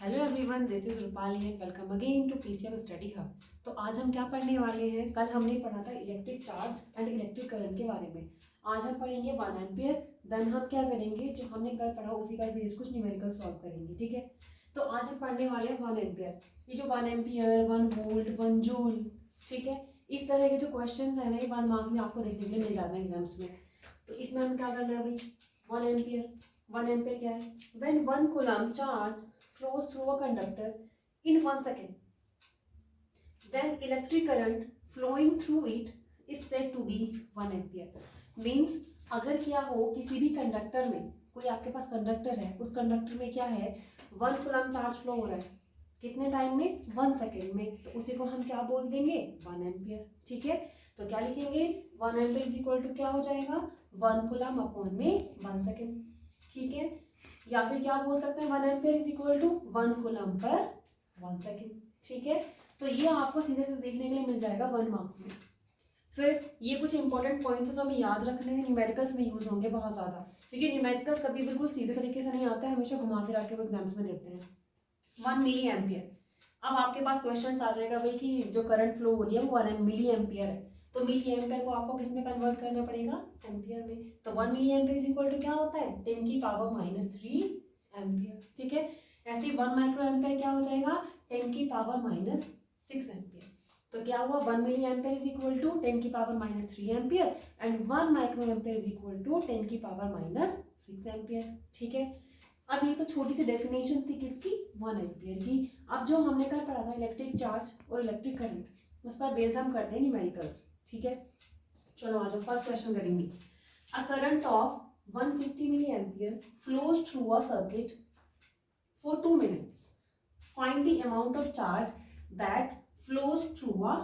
Hello everyone, this is Rupali and welcome again to PCM study hub. तो आज हम क्या पढ़ने वाले हैं? कल हमने पढ़ा था electric charge and electric current के बारे में। आज हम पढ़ेंगे 1 एम्पियर। देन हम क्या करेंगे, जो हमने कल पढ़ा उसी का बेस कुछ न्यूमेरिकल सॉल्व करेंगे। ठीक है, तो आज हम पढ़ने वाले हैं 1 एम्पियर। ये जो 1 एम्पियर, 1 वोल्ट, 1 जूल, ठीक है, इस तरह के जो क्वेश्चन है ना, ये 1 मार्क में आपको देखने के लिए मिल जाते हैं एग्जाम्स में। तो इसमें हम क्या करना है भाई, 1 एम्पियर। 1 एम्पियर क्या है? When 1 coulomb charge flows through a conductor in 1 second, then electric current flowing through it is said to be 1 ampere। means अगर क्या हो, किसी भी कंडक्टर में, कोई आपके पास कंडक्टर है, उस कंडक्टर में क्या है, 1 कूलम चार्ज फ्लो हो रहा है। कितने टाइम में? 1 सेकेंड में। तो उसी को हम क्या बोल देंगे? 1 एम्पियर। ठीक है, तो क्या लिखेंगे? 1 एम्पियर इज इक्वल टू क्या हो जाएगा? 1 कूलम अपॉन में 1 सेकेंड। ठीक है, या फिर क्या बोल सकते हैं, 1 ampere is equal to 1 coulomb per 1 second. ठीक है, तो ये आपको सीधे से देखने के लिए मिल जाएगा 1 मार्क्स में। फिर ये कुछ इंपॉर्टेंट पॉइंट्स है जो हमें याद रखने हैं, न्यूमेरिकल्स में यूज होंगे बहुत ज्यादा, क्योंकि न्यूमेरिकल्स कभी बिल्कुल सीधे तरीके से नहीं आता है, हमेशा घुमा फिरा के वो एग्जाम्स में देते हैं। 1 मिली एम्पियर। अब आपके पास क्वेश्चन आ जाएगा भाई कि जो करंट फ्लो हो रही है वो 1 मिली एम्पियर है, तो मिली एम्पियर को आपको किस में कन्वर्ट करना पड़ेगा? एम्पियर में। तो 1 milliampere is equal to क्या होता है? 10 की पावर -3 एम्पियर। ठीक है, ऐसे 1 माइक्रो एम्पियर क्या हो जाएगा? 10 की पावर -6 एम्पियर। तो क्या हुआ? 1 milliampere is equal to 10 की power -3 ampere and 1 microampere is equal to 10 की पावर -6 एम्पियर। ठीक है, अब ये तो छोटी सी डेफिनेशन थी किसकी? 1 एम्पियर की। अब जो हमने कल पढ़ा था इलेक्ट्रिक चार्ज और इलेक्ट्रिक करंट, उस पर बेस्ड हम करते हैं न्यूमेरिकल्स। ठीक है, चलो आ जाओ, फर्स्ट क्वेश्चन करेंगे। A current of 150 milliampere flows through a circuit for 2 minutes. Find the amount of charge that flows through a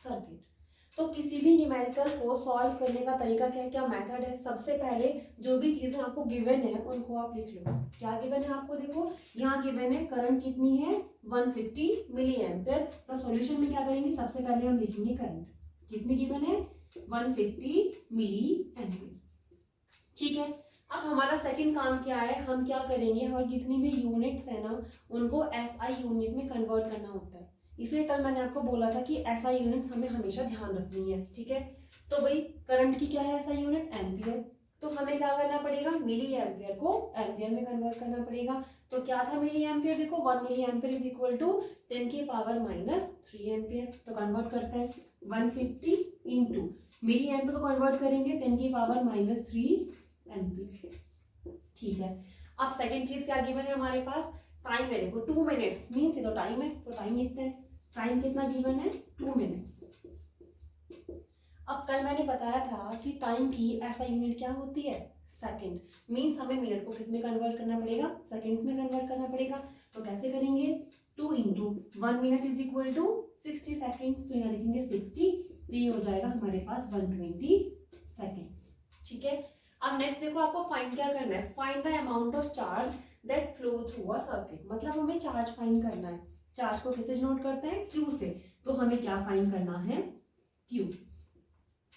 circuit. तो किसी भी न्यूमेरिकल को सॉल्व करने का तरीका क्या क्या मेथड है? सबसे पहले जो भी चीजें आपको गिवन है उनको आप लिख लो। क्या गिवन है आपको? देखो यहाँ गिवन है करंट कितनी है? 150 मिली एम्पियर। तो सॉल्यूशन में क्या करेंगे? सबसे पहले हम लिखेंगे करंट कितनी गिवन है? 150 मिली एम्पियर। ठीक है, अब हमारा सेकंड काम क्या है? हम क्या करेंगे, हमारी जितनी भी यूनिट्स है ना, उनको एसआई यूनिट में कन्वर्ट करना होता है। इसलिए कल मैंने आपको बोला था कि एसआई यूनिट्स हमें हमेशा ध्यान रखनी है। ठीक है, तो भाई करंट की क्या है एसआई यूनिट? एम्पियर। तो हमें क्या करना पड़ेगा? मिली एम्पियर को एम्पियर में कन्वर्ट करना पड़ेगा। तो क्या था मिली एम्पियर? देखो 1 milliampere is equal to 10 की पावर -3 एम्पियर। तो कन्वर्ट करते हैं 150 इंटू मिली एम्पियर को कन्वर्ट करेंगे 10 की पावर -3 एम्पियर। ठीक है, अब सेकंड चीज क्या गिवन है हमारे पास? टाइम है। देखो 2 मिनट्स मीन्स ये तो टाइम है, तो टाइम लिखते हैं। टाइम कितना गिवन है? 2 मिनट्स। अब कल मैंने बताया था कि टाइम की ऐसा यूनिट क्या होती है? सेकंड। मीन्स हमें मिनट को किस में कन्वर्ट करना पड़ेगा? सेकंड्स में कन्वर्ट करना पड़ेगा। तो कैसे करेंगे? 2 into 1 minute is equal to 60 seconds. तो यहाँ लिखेंगे 60, तो ये हो जाएगा हमारे पास 120 सेकेंड्स। ठीक है, अब नेक्स्ट देखो आपको फाइंड क्या करना है? Find the amount of charge that flow through a circuit. मतलब हमें चार्ज फाइंड करना है। चार्ज को किससे डिनोट करते हैं? क्यू से। तो हमें क्या फाइंड करना है? क्यू।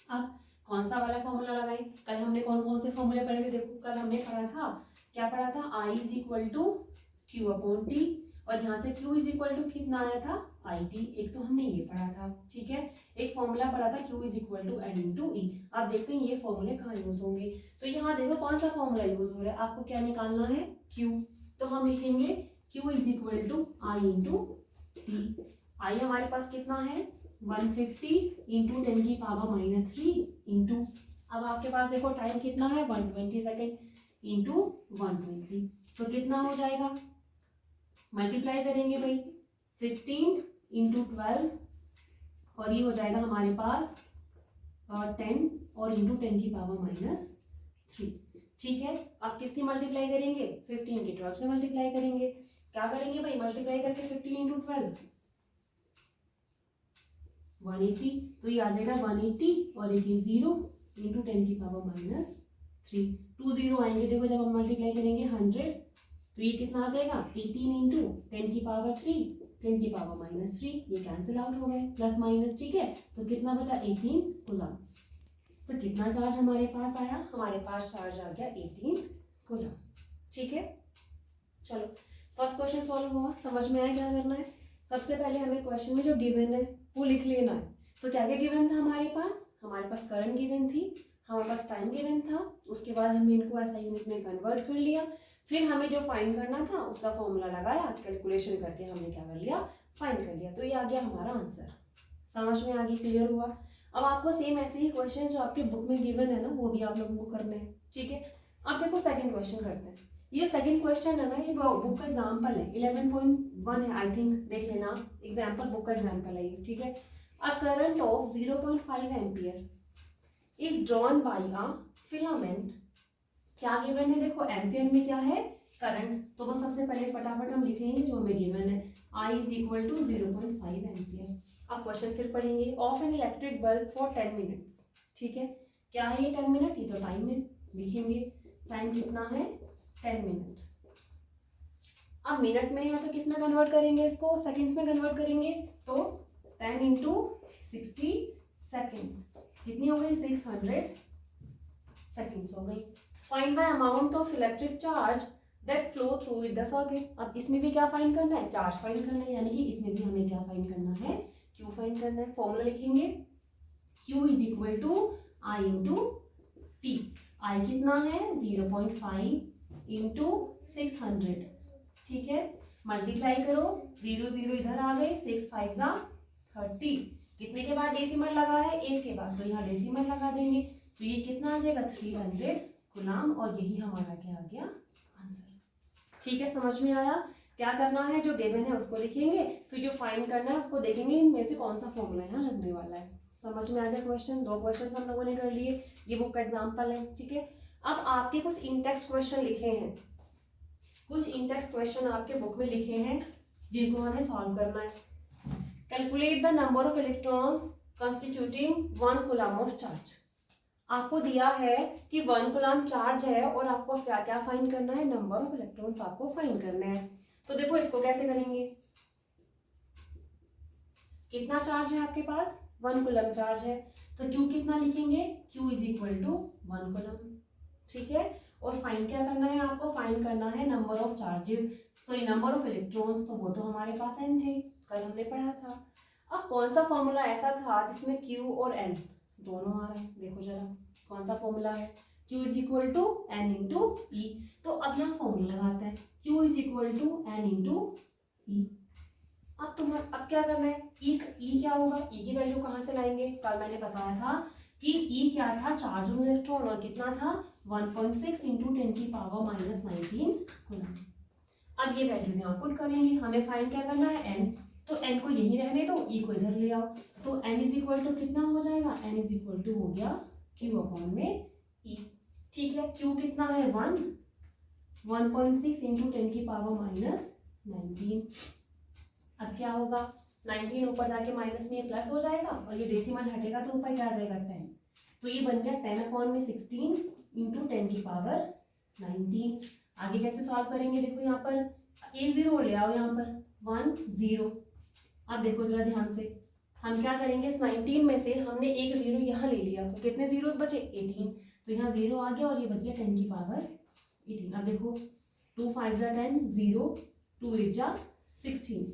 अब कौन सा वाला फॉर्मूला लगाए? कल हमने कौन कौन से फॉर्मूले पढ़े थे? देखो कल हमने पढ़ा था, क्या पढ़ा था? I is equal to Q upon T, और यहाँ से Q इज इक्वल टू कितना आया था? I T. एक तो हमने ये पढ़ा था। ठीक है, एक फॉर्मूला पढ़ा था Q is equal to n into e. आप देखते हैं ये फॉर्मूले कहाँ यूज होंगे। तो यहाँ देखो कौन सा फॉर्मूला यूज हो रहा है, आपको क्या निकालना है? Q। तो हम लिखेंगे Q is equal to I into t. I हमारे पास कितना है? 150 इंटू 10 की पावर -3 इंटू, अब आपके पास देखो टाइम कितना है? 120 सेकेंड इंटू 120। तो कितना हो जाएगा? मल्टीप्लाई करेंगे भाई, 15 इंटू 12, और ये हो जाएगा हमारे पास 10 और इंटू 10 की पावर -3। ठीक है, आप किसकी मल्टीप्लाई करेंगे? 15 की 12 से मल्टीप्लाई करेंगे। क्या करेंगे भाई? मल्टीप्लाई करके 15 इंटू 12 180, तो ये आ जाएगा 180 और एक 0 इंटू 10 की पावर -3। 2 0 आएंगे देखो जब हम मल्टीप्लाई करेंगे 100, तो ये कितना आ जाएगा? 18 इंटू 10 की पावर 3, 10 की पावर -3, ये कैंसिल आउट हो गए प्लस माइनस। ठीक है, तो कितना बचा? 18 कूलम। तो कितना चार्ज हमारे पास आया? हमारे पास चार्ज आ गया 18 कूलम। ठीक है, चलो फर्स्ट क्वेश्चन सॉल्व हुआ, समझ में आया क्या करना है। सबसे पहले हमें क्वेश्चन में जो गिवन है वो लिख लेना है। तो क्या क्या गिवन था हमारे पास करंट गिवन थी, हमारे पास टाइम गिवन था, उसके बाद हमने इनको ऐसा यूनिट में कन्वर्ट कर लिया, फिर हमें जो फाइंड करना था उसका फॉर्मूला लगाया, कैलकुलेशन करके हमने क्या कर लिया, फाइंड कर लिया। तो ये आ गया हमारा आंसर। समझ में आ गई, क्लियर हुआ। अब आपको सेम ऐसे ही क्वेश्चन जो आपके बुक में गिवन है ना वो भी आप लोगों को करने हैं, ठीक है। अब देखो सेकंड क्वेश्चन करते हैं। ये सेकंड क्वेश्चन है ना, ये बुक का एग्जांपल है, 11.1 है आई थिंक, देख लेना, एग्जांपल बुक का एग्जांपल है ये, ठीक है। अ current of 0.5 ampere is drawn by a filament. क्या गिवन है, देखो एम्पियर में क्या है, करंट, तो वो सबसे पहले फटाफट हम लिखेंगे जो हमें गिवन है, I is equal to 0.5 ampere. अब क्वेश्चन फिर पढ़ेंगे, of an electric bulb for 10 minutes, ठीक है। क्या है ये 10 मिनट, ये तो टाइम है, लिखेंगे टाइम कितना है 10 मिनट। अब मिनट में है तो किस में कन्वर्ट करेंगे, इसको सेकंड्स में कन्वर्ट करेंगे, तो 10 इंटू 60 सेकेंड्स, कितनी हो गई 600 सेकेंड्स हो गई। Find the amount of electric charge that flow through the circuit. अब इसमें भी क्या फाइंड करना है, चार्ज फाइंड करना है, यानी कि इसमें भी हमें क्या फाइंड करना है, क्यू फाइंड करना है। फॉर्मूला लिखेंगे, Q is equal to I into t. I कितना है 0.5 इंटू 600, ठीक है। मल्टीप्लाई करो, 0 0 इधर आ गए, 6 5 जा 30, कितने के बाद डेसिमल लगा है, 1 के बाद, तो यहाँ डेसिमल लगा देंगे, तो ये कितना आ जाएगा 300 गुलाम, और यही हमारा क्या आ गया आंसर। ठीक है, समझ में आया। क्या करना है, जो गिवन है उसको लिखेंगे, फिर जो फाइंड करना है उसको देखेंगे इनमें से कौन सा फॉर्मूला यहाँ लगने वाला है। समझ में आ गया क्वेश्चन। 2 क्वेश्चन हम लोगों ने कर लिए, ये बुक का एग्जाम्पल है, ठीक है। अब आपके कुछ इनटेक्स्ट क्वेश्चन लिखे हैं, कुछ इनटेक्स्ट क्वेश्चन आपके बुक में लिखे हैं जिनको हमें सॉल्व करना है। Calculate the number of electrons constituting 1 coulomb of charge. आपको दिया है कि 1 कूलम चार्ज है और आपको क्या क्या फाइंड करना है, नंबर ऑफ इलेक्ट्रॉन्स आपको फाइंड करना है। तो देखो इसको कैसे करेंगे, कितना चार्ज है आपके पास, 1 कूलम चार्ज है, तो Q कितना लिखेंगे, Q is equal to 1 coulomb, ठीक है। और फाइंड क्या करना है, आपको फाइंड करना है number of charges, sorry number of electrons, तो वो तो हमारे पास n थे, कल हमने पढ़ा था। अब कौन सा फॉर्मूला ऐसा था जिसमें Q और n दोनों आ रहे हैं, देखो जरा कौन सा फॉर्मूला है, Q is equal to n into e. तो अब यहाँ फॉर्मूला लगाते हैं, Q is equal to n into e. अब क्या करना है, ई क्या होगा, ई की वैल्यू कहाँ से लाएंगे, कल मैंने बताया था कि ई क्या था, चार्ज ऑन इलेक्ट्रॉन, और कितना था 1.6 इंटू 10 की पावर माइनस 19 कूलम। अब ये वैल्यूज यहाँ पुट करेंगे, हमें फाइंड क्या करना है n, तो n को यही रहने दो, e को इधर ले आओ, तो n इज इक्वल टू कितना हो जाएगा, n इज इक्वल टू हो गया q अपॉन में e, ठीक है। q कितना है 1.6 इंटू 10 की पावर माइनस 19। अब क्या होगा, 19 ऊपर जाके माइनस में प्लस हो जाएगा, और ये डेसिमल हटेगा तो ऊपर क्या आ जाएगा 10, तो ये बन गया 10 अपॉन में 16 इंटू 10 की पावर 19। आगे कैसे सॉल्व करेंगे, देखो यहाँ पर एक जीरो ले आओ, यहाँ पर 1 0। अब देखो जरा ध्यान से, हम क्या करेंगे, इस 19 में से हमने एक जीरो यहाँ ले लिया, तो कितने जीरो बचे 18, तो यहाँ जीरो आ गया और ये बच गया 10 की पावर 18। अब देखो 2 5 जा 10, 0 2 8 जा 16,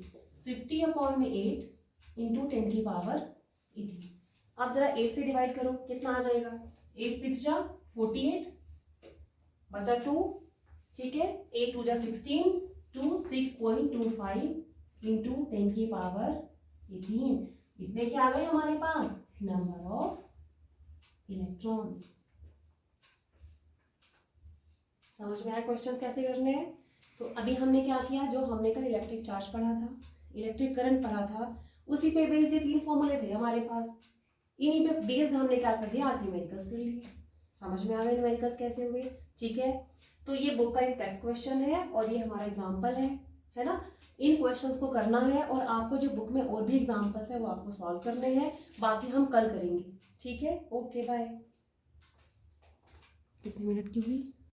50 अपॉन में 8 इंटू 10 की पावर 18। अब जरा 8 से डिवाइड करो, कितना आ जाएगा, 8 6 जा 48, बचा 2, ठीक है, 8 2 जा 16, 2 6.25 इंटू 10 की पावर 18। इतने क्या आ गए हमारे पास, नंबर ऑफ इलेक्ट्रॉन्स। समझ में आया क्वेश्चन कैसे करने हैं। तो अभी हमने क्या किया, जो हमने कल इलेक्ट्रिक चार्ज पढ़ा था, इलेक्ट्रिक करंट पढ़ा था, उसी पे बेस्ड ये 3 फॉर्मूले थे हमारे पास, इन्हीं पे बेस्ड हमने क्या कर दिया, आज न्यूमेरिकल्स कर लिए। समझ में आ गए न्यूमेरिकल्स कैसे हुए, ठीक है। तो ये बुक का एक टेक्स्ट क्वेश्चन है और ये हमारा एग्जाम्पल है ना। इन क्वेश्चंस को करना है और आपको जो बुक में और भी एग्जाम्पल्स है वो आपको सॉल्व करने हैं, बाकी हम कल करेंगे, ठीक है। Okay bye. कितने मिनट की हुई।